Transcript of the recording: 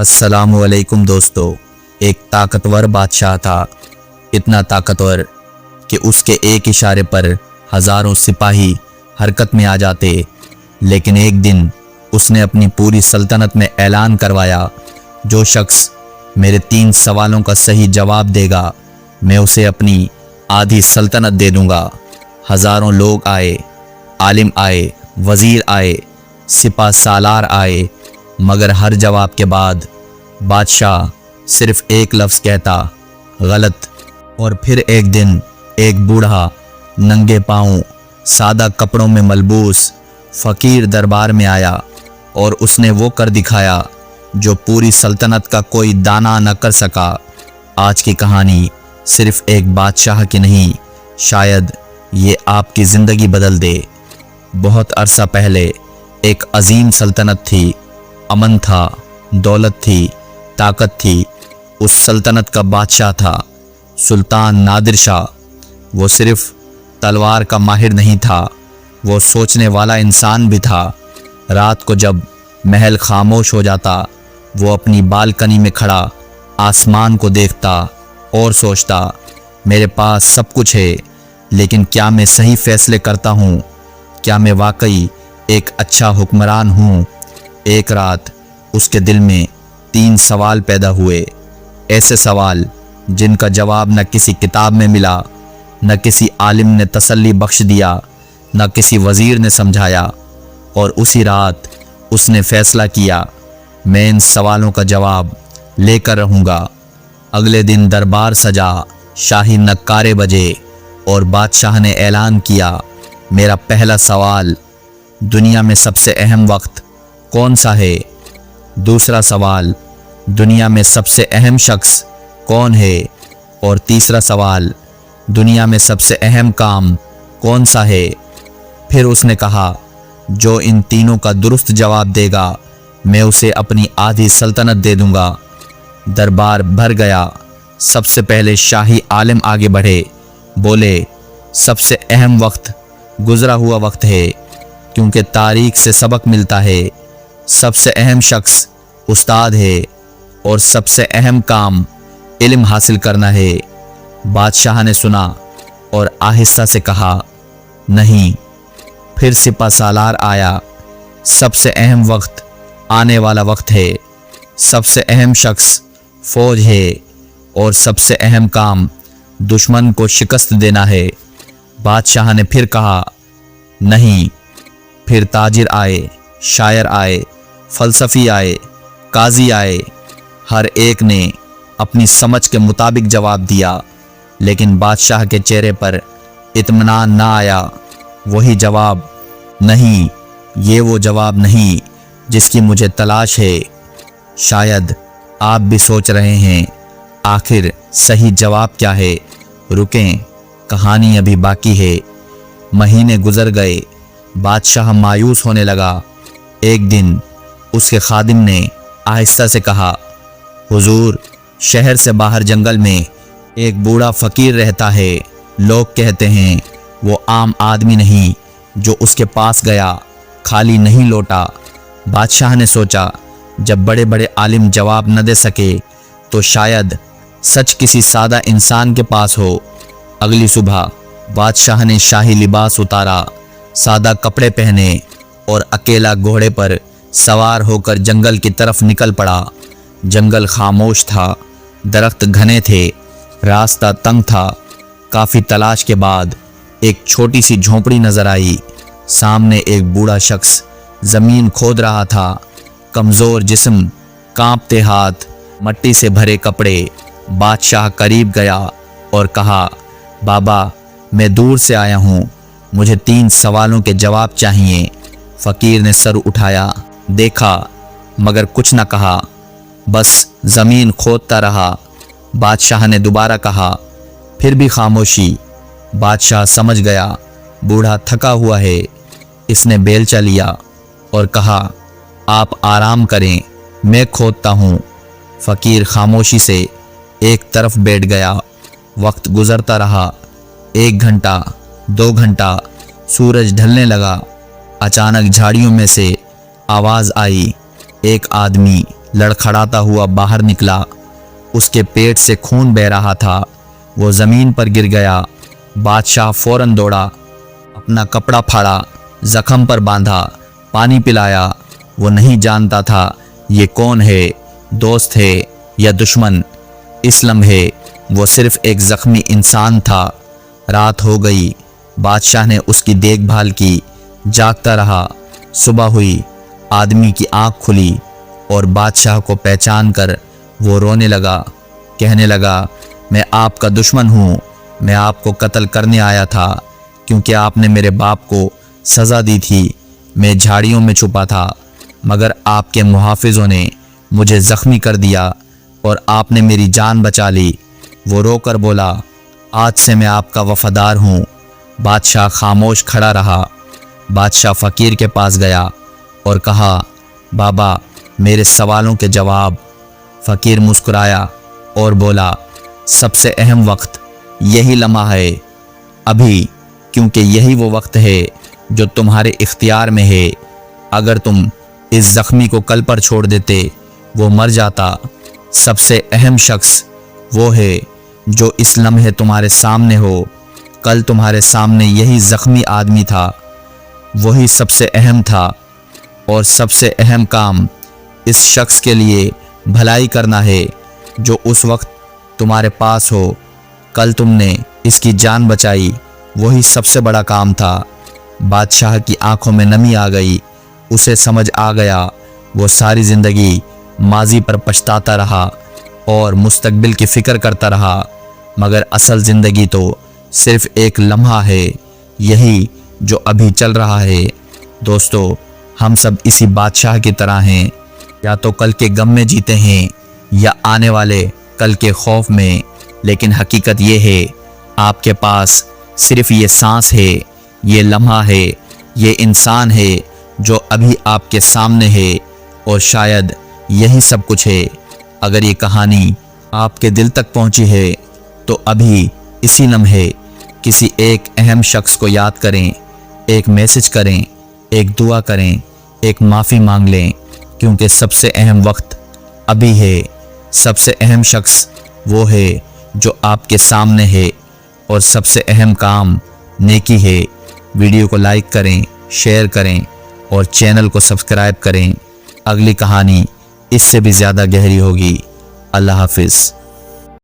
अस्सलामु अलैकुम दोस्तों। एक ताकतवर बादशाह था, इतना ताकतवर कि उसके एक इशारे पर हजारों सिपाही हरकत में आ जाते। लेकिन एक दिन उसने अपनी पूरी सल्तनत में ऐलान करवाया, जो शख्स मेरे 3 सवालों का सही जवाब देगा मैं उसे अपनी आधी सल्तनत दे दूंगा। हजारों लोग आए, आलिम आए, वजीर आए, सिपा सालार आए, मगर हर जवाब के बाद बादशाह सिर्फ एक लफ्ज़ कहता, गलत। और फिर एक दिन एक बूढ़ा नंगे पांव सादा कपड़ों में मलबूस फ़कीर दरबार में आया और उसने वो कर दिखाया जो पूरी सल्तनत का कोई दाना न कर सका। आज की कहानी सिर्फ एक बादशाह की नहीं, शायद ये आपकी ज़िंदगी बदल दे। बहुत अरसा पहले एक अजीम सल्तनत थी, अमन था, दौलत थी, ताकत थी। उस सल्तनत का बादशाह था सुल्तान नादिर शाह। वो सिर्फ तलवार का माहिर नहीं था, वो सोचने वाला इंसान भी था। रात को जब महल खामोश हो जाता, वो अपनी बालकनी में खड़ा आसमान को देखता और सोचता, मेरे पास सब कुछ है, लेकिन क्या मैं सही फैसले करता हूँ? क्या मैं वाकई एक अच्छा हुक्मरान हूँ? एक रात उसके दिल में 3 सवाल पैदा हुए, ऐसे सवाल जिनका जवाब न किसी किताब में मिला, न किसी आलिम ने तसल्ली बख्श दिया, न किसी वजीर ने समझाया। और उसी रात उसने फैसला किया, मैं इन सवालों का जवाब लेकर रहूँगा। अगले दिन दरबार सजा, शाही नक्कारे बजे और बादशाह ने ऐलान किया, मेरा पहला सवाल, दुनिया में सबसे अहम वक्त कौन सा है? दूसरा सवाल, दुनिया में सबसे अहम शख्स कौन है? और तीसरा सवाल, दुनिया में सबसे अहम काम कौन सा है? फिर उसने कहा, जो इन तीनों का दुरुस्त जवाब देगा मैं उसे अपनी आधी सल्तनत दे दूंगा। दरबार भर गया। सबसे पहले शाही आलिम आगे बढ़े, बोले, सबसे अहम वक्त गुजरा हुआ वक्त है, क्योंकि तारीख से सबक मिलता है। सबसे अहम शख्स उस्ताद है और सबसे अहम काम इल्म हासिल करना है। बादशाह ने सुना और आहिस्ता से कहा, नहीं। फिर सिपा सालार आया, सबसे अहम वक्त आने वाला वक्त है। सबसे अहम शख्स फौज है और सबसे अहम काम दुश्मन को शिकस्त देना है। बादशाह ने फिर कहा, नहीं। फिर ताजिर आए, शायर आए, फलसफी आए, काजी आए, हर एक ने अपनी समझ के मुताबिक जवाब दिया, लेकिन बादशाह के चेहरे पर इत्मीनान ना आया। वही जवाब, नहीं, ये वो जवाब नहीं जिसकी मुझे तलाश है। शायद आप भी सोच रहे हैं, आखिर सही जवाब क्या है? रुकें, कहानी अभी बाकी है। महीने गुजर गए, बादशाह मायूस होने लगा। एक दिन उसके खादिम ने आहिस्ता से कहा, हुजूर, शहर से बाहर जंगल में एक बूढ़ा फ़कीर रहता है। लोग कहते हैं वो आम आदमी नहीं, जो उसके पास गया खाली नहीं लौटा। बादशाह ने सोचा, जब बड़े बड़े आलिम जवाब न दे सके तो शायद सच किसी सादा इंसान के पास हो। अगली सुबह बादशाह ने शाही लिबास उतारा, सादा कपड़े पहने और अकेला घोड़े पर सवार होकर जंगल की तरफ निकल पड़ा। जंगल खामोश था, दरख्त घने थे, रास्ता तंग था। काफ़ी तलाश के बाद एक छोटी सी झोंपड़ी नजर आई। सामने एक बूढ़ा शख्स ज़मीन खोद रहा था, कमज़ोर जिस्म, कांपते हाथ, मट्टी से भरे कपड़े। बादशाह करीब गया और कहा, बाबा, मैं दूर से आया हूँ, मुझे 3 सवालों के जवाब चाहिए। फ़कीर ने सर उठाया, देखा, मगर कुछ न कहा, बस ज़मीन खोदता रहा। बादशाह ने दोबारा कहा, फिर भी खामोशी। बादशाह समझ गया, बूढ़ा थका हुआ है। इसने बेलचा लिया और कहा, आप आराम करें, मैं खोदता हूँ। फ़कीर खामोशी से एक तरफ बैठ गया। वक्त गुजरता रहा, 1 घंटा, 2 घंटा, सूरज ढलने लगा। अचानक झाड़ियों में से आवाज़ आई, एक आदमी लड़खड़ाता हुआ बाहर निकला। उसके पेट से खून बह रहा था। वो ज़मीन पर गिर गया। बादशाह फौरन दौड़ा, अपना कपड़ा फाड़ा, ज़ख्म पर बांधा, पानी पिलाया। वो नहीं जानता था ये कौन है, दोस्त है या दुश्मन। इस लम्हे वो सिर्फ एक ज़ख्मी इंसान था। रात हो गई। बादशाह ने उसकी देखभाल की, जागता रहा। सुबह हुई। आदमी की आंख खुली और बादशाह को पहचान कर वो रोने लगा। कहने लगा, मैं आपका दुश्मन हूँ। मैं आपको कत्ल करने आया था क्योंकि आपने मेरे बाप को सज़ा दी थी। मैं झाड़ियों में छुपा था मगर आपके मुहाफिजों ने मुझे ज़ख्मी कर दिया और आपने मेरी जान बचा ली। वो रोकर बोला, आज से मैं आपका वफ़ादार हूँ। बादशाह खामोश खड़ा रहा। बादशाह फ़कीर के पास गया और कहा, बाबा मेरे सवालों के जवाब। फ़कीर मुस्कुराया और बोला, सबसे अहम वक्त यही लम्हा है अभी, क्योंकि यही वो वक्त है जो तुम्हारे इख्तियार में है। अगर तुम इस ज़ख्मी को कल पर छोड़ देते वो मर जाता। सबसे अहम शख्स वो है जो इस लम्हे तुम्हारे सामने हो। कल तुम्हारे सामने यही ज़ख्मी आदमी था। वही सबसे अहम था और सबसे अहम काम इस शख्स के लिए भलाई करना है जो उस वक्त तुम्हारे पास हो। कल तुमने इसकी जान बचाई, वही सबसे बड़ा काम था। बादशाह की आंखों में नमी आ गई। उसे समझ आ गया वो सारी ज़िंदगी माजी पर पछताता रहा और मुस्तकबिल की फ़िक्र करता रहा, मगर असल ज़िंदगी तो सिर्फ़ एक लम्हा है, यही जो अभी चल रहा है। दोस्तों, हम सब इसी बादशाह की तरह हैं। या तो कल के गम में जीते हैं या आने वाले कल के खौफ में। लेकिन हकीकत ये है, आपके पास सिर्फ ये सांस है, ये लम्हा है, ये इंसान है जो अभी आपके सामने है और शायद यही सब कुछ है। अगर ये कहानी आपके दिल तक पहुंची है तो अभी इसी लम्हे किसी एक अहम शख्स को याद करें, एक मैसेज करें, एक दुआ करें, एक माफ़ी मांग लें, क्योंकि सबसे अहम वक्त अभी है। सबसे अहम शख्स वो है जो आपके सामने है और सबसे अहम काम नेकी है। वीडियो को लाइक करें, शेयर करें और चैनल को सब्सक्राइब करें। अगली कहानी इससे भी ज़्यादा गहरी होगी। अल्लाह हाफिज़।